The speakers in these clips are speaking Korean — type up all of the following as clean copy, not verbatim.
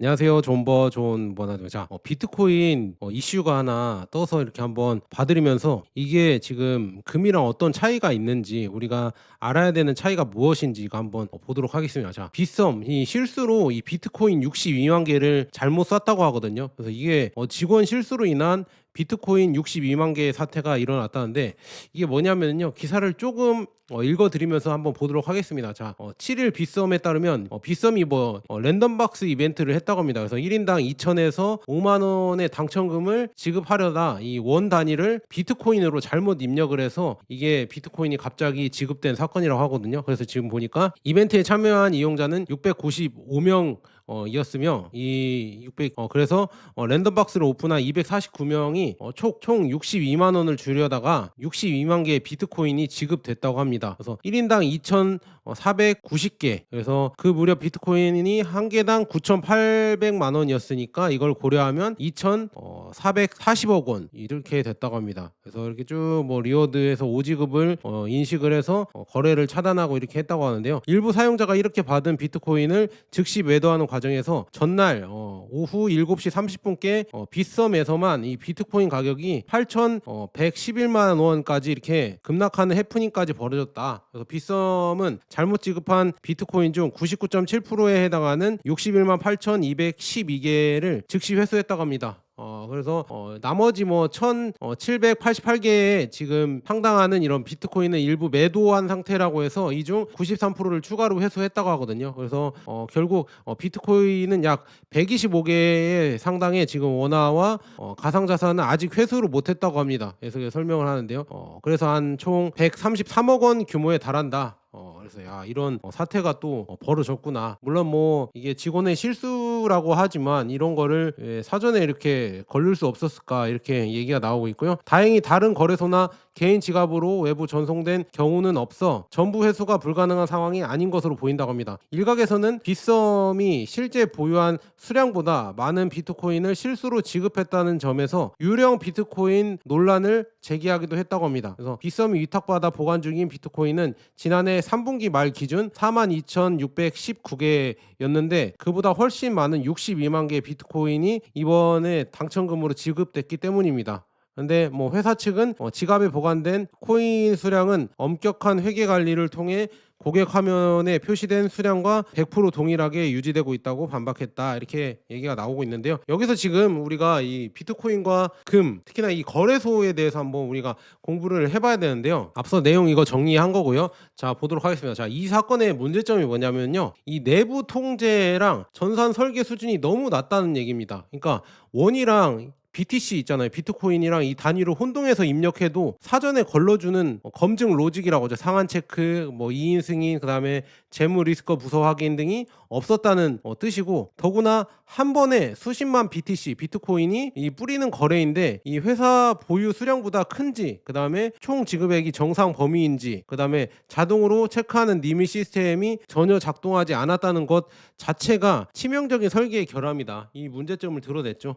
안녕하세요. 존버나죠. 자, 비트코인 이슈가 하나 떠서 이렇게 한번 봐드리면서 이게 지금 금이랑 어떤 차이가 있는지 우리가 알아야 되는 차이가 무엇인지 이거 한번 보도록 하겠습니다. 자, 빗썸이 실수로 이 비트코인 62만 개를 잘못 쐈다고 하거든요. 그래서 이게 직원 실수로 인한 비트코인 62만 개의 사태가 일어났다는데 이게 뭐냐면요. 기사를 조금 읽어드리면서 한번 보도록 하겠습니다. 자, 7일 빗썸에 따르면 빗썸이 랜덤박스 이벤트를 했다고 합니다. 그래서 1인당 2,000에서 5만 원의 당첨금을 지급하려다 이 원 단위를 비트코인으로 잘못 입력을 해서 이게 비트코인이 갑자기 지급된 사건이라고 하거든요. 그래서 지금 보니까 이벤트에 참여한 이용자는 695명 이었으며 그래서 랜덤박스를 오픈한 249명이 총 62만 원을 주려다가 62만 개의 비트코인이 지급됐다고 합니다. 그래서 1인당 2,490개. 그래서 그 무려 비트코인이 한 개당 9,800만 원이었으니까 이걸 고려하면 2,440억 원 이렇게 됐다고 합니다. 그래서 이렇게 쭉 리워드에서 오지급을 인식을 해서 거래를 차단하고 이렇게 했다고 하는데요. 일부 사용자가 이렇게 받은 비트코인을 즉시 매도하는 과정에서 전날 오후 7시 30분께 빗썸에서만 이 비트코인 가격이 8,111만 원까지 이렇게 급락하는 해프닝까지 벌어졌다. 그래서 빗썸은 잘못 지급한 비트코인 중 99.7%에 해당하는 61만 8,212개를 즉시 회수했다고 합니다. 그래서 나머지 1,788개에 지금 상당하는 이런 비트코인을 일부 매도한 상태라고 해서 이 중 93%를 추가로 회수했다고 하거든요. 그래서 결국 비트코인은 약 125개의 상당의 지금 원화와 가상자산은 아직 회수를 못했다고 합니다. 그래서 설명을 하는데요. 그래서 한 총 133억 원 규모에 달한다. 그래서 이런 사태가 또 벌어졌구나. 물론 이게 직원의 실수라고 하지만 이런 거를 사전에 이렇게 걸릴 수 없었을까 이렇게 얘기가 나오고 있고요. 다행히 다른 거래소나 개인 지갑으로 외부 전송된 경우는 없어 전부 회수가 불가능한 상황이 아닌 것으로 보인다고 합니다. 일각에서는 빗썸이 실제 보유한 수량보다 많은 비트코인을 실수로 지급했다는 점에서 유령 비트코인 논란을 제기하기도 했다고 합니다. 그래서 빗썸이 위탁받아 보관 중인 비트코인은 지난해 3분기 말 기준 42,619개였는데 그보다 훨씬 많은 62만 개의 비트코인이 이번에 당첨금으로 지급됐기 때문입니다. 근데 회사 측은 지갑에 보관된 코인 수량은 엄격한 회계 관리를 통해 고객 화면에 표시된 수량과 100% 동일하게 유지되고 있다고 반박했다. 이렇게 얘기가 나오고 있는데요. 여기서 지금 우리가 이 비트코인과 금, 특히나 이 거래소에 대해서 한번 우리가 공부를 해봐야 되는데요. 앞서 내용 이거 정리한 거고요. 자, 보도록 하겠습니다. 자, 이 사건의 문제점이 뭐냐면요. 이 내부 통제랑 전산 설계 수준이 너무 낮다는 얘기입니다. 그러니까 원이랑 BTC 있잖아요. 비트코인이랑 이 단위로 혼동해서 입력해도 사전에 걸러주는 검증 로직이라고 하죠. 상한 체크, 이인 승인, 그다음에 재무 리스크 부서 확인 등이 없었다는 뜻이고, 더구나 한 번에 수십만 BTC, 비트코인이 이 뿌리는 거래인데 이 회사 보유 수량보다 큰지, 그다음에 총 지급액이 정상 범위인지, 그다음에 자동으로 체크하는 리밋 시스템이 전혀 작동하지 않았다는 것 자체가 치명적인 설계의 결함이다. 이 문제점을 드러냈죠.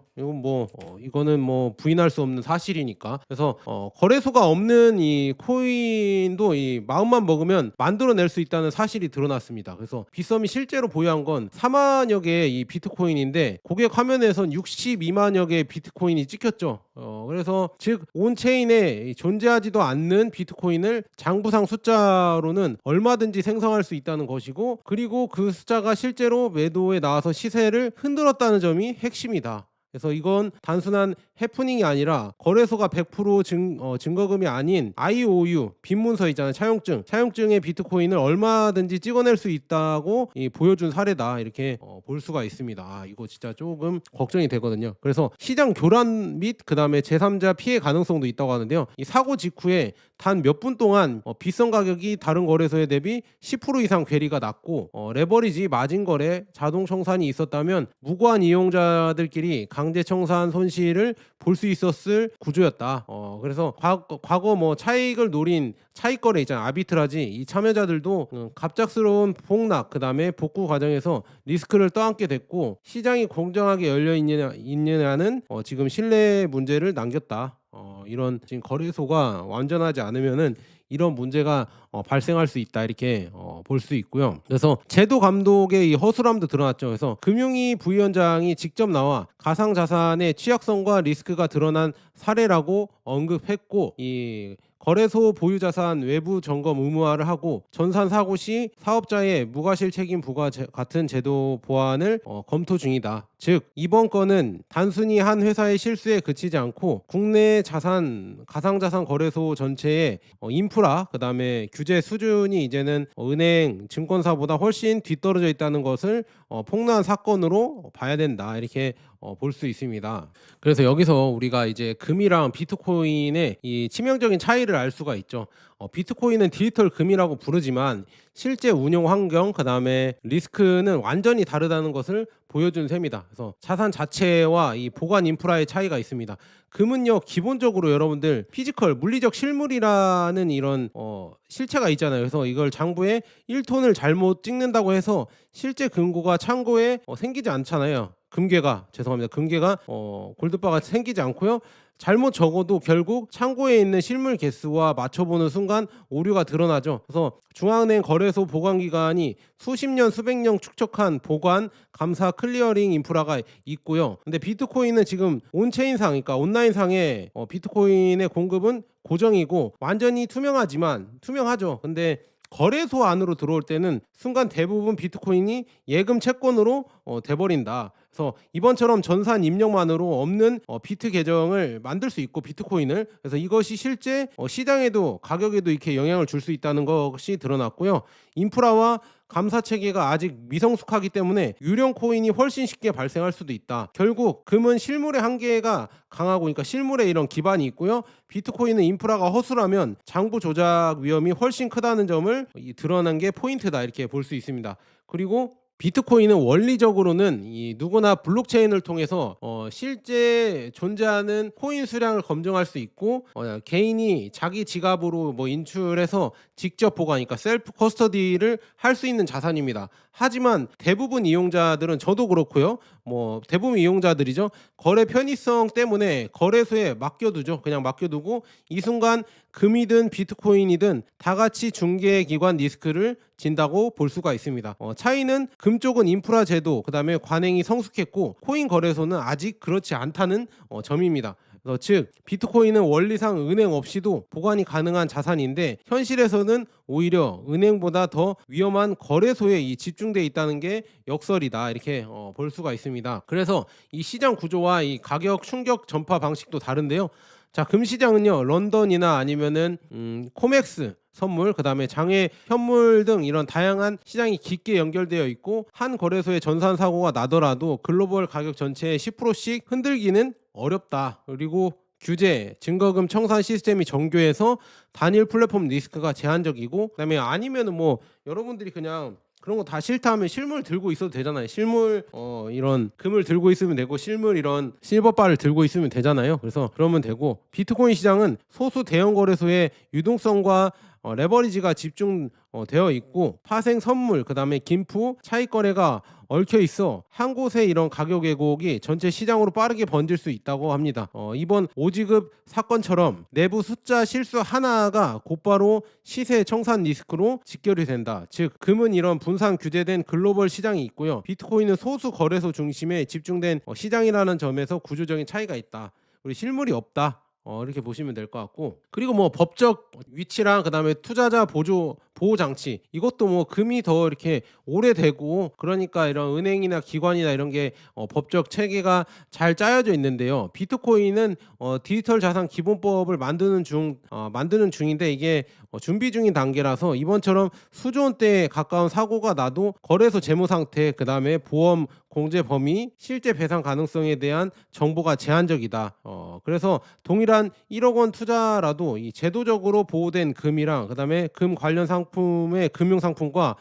이거는 부인할 수 없는 사실이니까. 그래서 거래소가 없는 이 코인도 이 마음만 먹으면 만들어낼 수 있다는 사실이 드러났습니다. 그래서 빗썸이 실제로 보유한 건 4만여 개의 이 비트코인인데 고객 화면에선 62만여 개의 비트코인이 찍혔죠. 그래서 즉 온체인에 존재하지도 않는 비트코인을 장부상 숫자로는 얼마든지 생성할 수 있다는 것이고, 그리고 그 숫자가 실제로 매도에 나와서 시세를 흔들었다는 점이 핵심이다. 그래서 이건 단순한 해프닝이 아니라 거래소가 100% 증거금이 아닌 IOU 빈문서 있잖아요. 차용증의 비트코인을 얼마든지 찍어낼 수 있다고 보여준 사례다. 이렇게 볼 수가 있습니다. 이거 진짜 조금 걱정이 되거든요. 그래서 시장 교란 및 그다음에 제3자 피해 가능성도 있다고 하는데요. 이 사고 직후에 단 몇 분 동안 빗썸 가격이 다른 거래소에 대비 10% 이상 괴리가 났고, 레버리지 마진 거래 자동 청산이 있었다면 무고한 이용자들끼리 강제 청산 손실을 볼 수 있었을 구조였다. 그래서 과거 차익을 노린 차익 거래 있잖아, 아비트라지. 이 참여자들도 갑작스러운 폭락 그다음에 복구 과정에서 리스크를 떠안게 됐고, 시장이 공정하게 열려 있느냐는 지금 신뢰 문제를 남겼다. 이런 지금 거래소가 완전하지 않으면은 이런 문제가 발생할 수 있다 이렇게 볼 수 있고요. 그래서 제도 감독의 이 허술함도 드러났죠. 그래서 금융위 부위원장이 직접 나와 가상자산의 취약성과 리스크가 드러난 사례라고 언급했고, 이 거래소 보유 자산 외부 점검 의무화를 하고 전산 사고 시 사업자의 무과실 책임 부과 같은 제도 보완을 검토 중이다. 즉 이번 건은 단순히 한 회사의 실수에 그치지 않고 국내 가상자산 거래소 전체의 인프라, 그다음에 규제 수준이 이제는 은행, 증권사보다 훨씬 뒤떨어져 있다는 것을 폭로한 사건으로 봐야 된다 이렇게 볼 수 있습니다. 그래서 여기서 우리가 이제 금이랑 비트코인의 이 치명적인 차이를 알 수가 있죠. 비트코인은 디지털 금이라고 부르지만 실제 운용 환경, 그다음에 리스크는 완전히 다르다는 것을 보여준 셈이다. 그래서 자산 자체와 이 보관 인프라의 차이가 있습니다. 금은요, 기본적으로 여러분들 피지컬 물리적 실물이라는 이런 실체가 있잖아요. 그래서 이걸 장부에 1톤을 잘못 찍는다고 해서 실제 금고가 창고에 생기지 않잖아요. 금괴가 골드바가 생기지 않고요. 잘못 적어도 결국 창고에 있는 실물 개수와 맞춰보는 순간 오류가 드러나죠. 그래서 중앙은행 거래소 보관기관이 수십 년, 수백 년 축적한 보관, 감사, 클리어링 인프라가 있고요. 근데 비트코인은 지금 온체인상, 그러니까 온라인상의 비트코인의 공급은 고정이고 완전히 투명하죠. 근데 거래소 안으로 들어올 때는 순간 대부분 비트코인이 예금 채권으로 돼버린다. 그래서 이번처럼 전산 입력만으로 없는 비트 계정을 만들 수 있고, 비트코인을, 그래서 이것이 실제 시장에도 가격에도 이렇게 영향을 줄 수 있다는 것이 드러났고요. 인프라와 감사 체계가 아직 미성숙하기 때문에 유령 코인이 훨씬 쉽게 발생할 수도 있다. 결국 금은 실물의 한계가 강하고, 그러니까 실물에 이런 기반이 있고요. 비트코인은 인프라가 허술하면 장부 조작 위험이 훨씬 크다는 점을 드러난 게 포인트다 이렇게 볼 수 있습니다. 그리고 비트코인은 원리적으로는 누구나 블록체인을 통해서 실제 존재하는 코인 수량을 검증할 수 있고, 개인이 자기 지갑으로 인출해서 직접 보관하니까 셀프 커스터디를 할 수 있는 자산입니다. 하지만 대부분 이용자들은, 저도 그렇고요, 대부분 이용자들이죠, 거래 편의성 때문에 거래소에 맡겨두죠. 그냥 맡겨두고 이 순간 금이든 비트코인이든 다 같이 중개기관 리스크를 진다고 볼 수가 있습니다. 차이는 금 쪽은 인프라 제도, 그다음에 관행이 성숙했고 코인 거래소는 아직 그렇지 않다는 점입니다. 즉 비트코인은 원리상 은행 없이도 보관이 가능한 자산인데, 현실에서는 오히려 은행보다 더 위험한 거래소에 집중돼 있다는 게 역설이다 이렇게 볼 수가 있습니다. 그래서 이 시장 구조와 이 가격 충격 전파 방식도 다른데요. 자, 금시장은요, 런던이나 아니면은 코맥스 선물, 그다음에 장외 현물 등 이런 다양한 시장이 깊게 연결되어 있고, 한 거래소에 전산 사고가 나더라도 글로벌 가격 전체의 10%씩 흔들기는 어렵다. 그리고 규제, 증거금 청산 시스템이 정교해서 단일 플랫폼 리스크가 제한적이고, 그다음에 아니면은 여러분들이 그냥 그런 거 다 싫다 하면 실물 들고 있어도 되잖아요. 실물 이런 금을 들고 있으면 되고, 실물 이런 실버바를 들고 있으면 되잖아요. 그래서 그러면 되고, 비트코인 시장은 소수 대형 거래소의 유동성과 레버리지가 집중되어 있고, 파생 선물, 그다음에 김프, 차익 거래가 얽혀 있어 한 곳에 이런 가격 왜곡이 전체 시장으로 빠르게 번질 수 있다고 합니다. 이번 오지급 사건처럼 내부 숫자 실수 하나가 곧바로 시세 청산 리스크로 직결이 된다. 즉 금은 이런 분산 규제된 글로벌 시장이 있고요, 비트코인은 소수 거래소 중심에 집중된 시장이라는 점에서 구조적인 차이가 있다. 우리 실물이 없다. 이렇게 보시면 될 것 같고, 그리고 법적 위치랑 그다음에 투자자 보호 장치, 이것도 금이 더 이렇게 오래되고, 그러니까 이런 은행이나 기관이나 이런 게 법적 체계가 잘 짜여져 있는데요. 비트코인은 디지털 자산 기본법을 만드는 중인데, 이게 준비 중인 단계라서 이번처럼 수조 원대에 가까운 사고가 나도 거래소 재무 상태, 그다음에 보험 공제 범위, 실제 배상 가능성에 대한 정보가 제한적이다. 그래서 동일한 1억 원 투자라도 이 제도적으로 보호된 금이랑 그다음에 금 관련 상품의 금융 상품과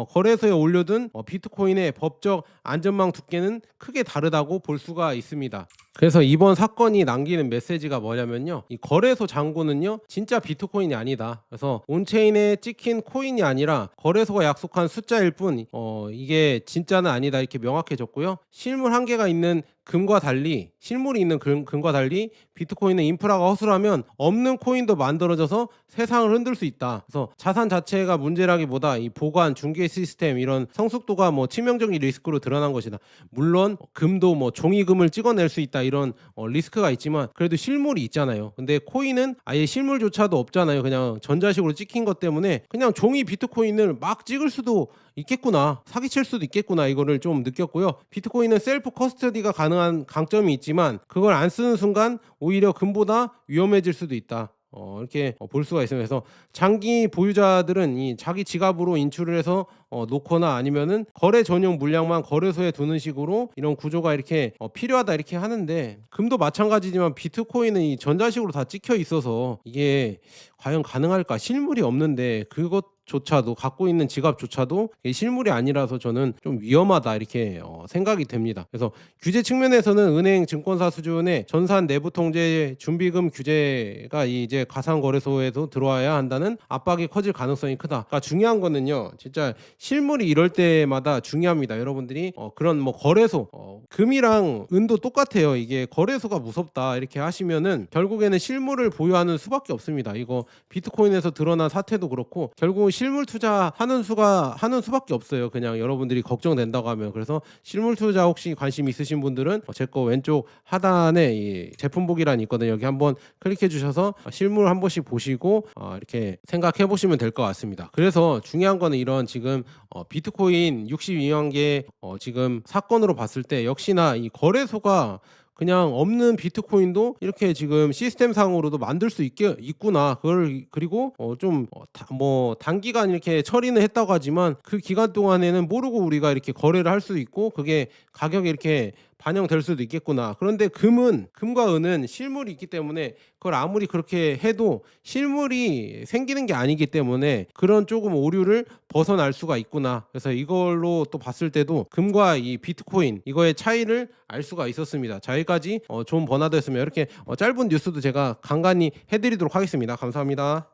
거래소에 올려둔 비트코인의 법적 안전망 두께는 크게 다르다고 볼 수가 있습니다. 그래서 이번 사건이 남기는 메시지가 뭐냐면요. 이 거래소 잔고는요. 진짜 비트코인이 아니다. 그래서 온체인에 찍힌 코인이 아니라 거래소가 약속한 숫자일 뿐 이게 진짜는 아니다. 이렇게 명확해졌고요. 실물 한계가 있는 금과 달리 실물이 있는 금과 달리 비트코인의 인프라가 허술하면 없는 코인도 만들어져서 세상을 흔들 수 있다. 그래서 자산 자체가 문제라기보다 이 보관, 중개 시스템 이런 성숙도가 뭐 치명적인 리스크로 드러난 것이다. 물론 금도 뭐 종이금을 찍어낼 수 있다 이런 리스크가 있지만 그래도 실물이 있잖아요. 근데 코인은 아예 실물조차도 없잖아요. 그냥 전자식으로 찍힌 것 때문에 그냥 종이 비트코인을 막 찍을 수도 있겠구나, 사기칠 수도 있겠구나, 이거를 좀 느꼈고요. 비트코인은 셀프 커스터디가 가능한 강점이 있지만 그걸 안 쓰는 순간 오히려 금보다 위험해질 수도 있다. 이렇게 볼 수가 있습니다. 그래서 장기 보유자들은 이 자기 지갑으로 인출을 해서 놓거나 아니면은 거래 전용 물량만 거래소에 두는 식으로 이런 구조가 이렇게 필요하다 이렇게 하는데, 금도 마찬가지지만 비트코인은 이 전자식으로 다 찍혀 있어서 이게 과연 가능할까? 실물이 없는데 그것조차도, 갖고 있는 지갑조차도 이게 실물이 아니라서 저는 좀 위험하다 이렇게 생각이 됩니다. 그래서 규제 측면에서는 은행, 증권사 수준의 전산 내부 통제 준비금 규제가 이제 가상거래소에도 들어와야 한다는 압박이 커질 가능성이 크다. 그러니까 중요한 거는요, 진짜 실물이 이럴 때마다 중요합니다. 여러분들이 그런 뭐 거래소, 금이랑 은도 똑같아요. 이게 거래소가 무섭다 이렇게 하시면은 결국에는 실물을 보유하는 수밖에 없습니다. 이거 비트코인에서 드러난 사태도 그렇고 결국은 실물 투자하는 수밖에 없어요. 그냥 여러분들이 걱정된다고 하면. 그래서 실물 투자 혹시 관심 있으신 분들은 제 거 왼쪽 하단에 이 제품 보기란이 있거든요. 여기 한번 클릭해 주셔서 실물 한 번씩 보시고 이렇게 생각해 보시면 될 것 같습니다. 그래서 중요한 거는 이런 지금 비트코인 62만 개 지금 사건으로 봤을 때 역시나 이 거래소가 그냥 없는 비트코인도 이렇게 지금 시스템상으로도 만들 수 있구나. 그리고 뭐 단기간 이렇게 처리는 했다고 하지만 그 기간 동안에는 모르고 우리가 이렇게 거래를 할 수 있고 그게 가격에 이렇게 반영될 수도 있겠구나. 그런데 금과 은은 실물이 있기 때문에 그걸 아무리 그렇게 해도 실물이 생기는 게 아니기 때문에 그런 조금 오류를 벗어날 수가 있구나. 그래서 이걸로 또 봤을 때도 금과 이 비트코인 이거의 차이를 알 수가 있었습니다. 자, 여기까지 존 버나드였으면 이렇게 짧은 뉴스도 제가 간간히 해드리도록 하겠습니다. 감사합니다.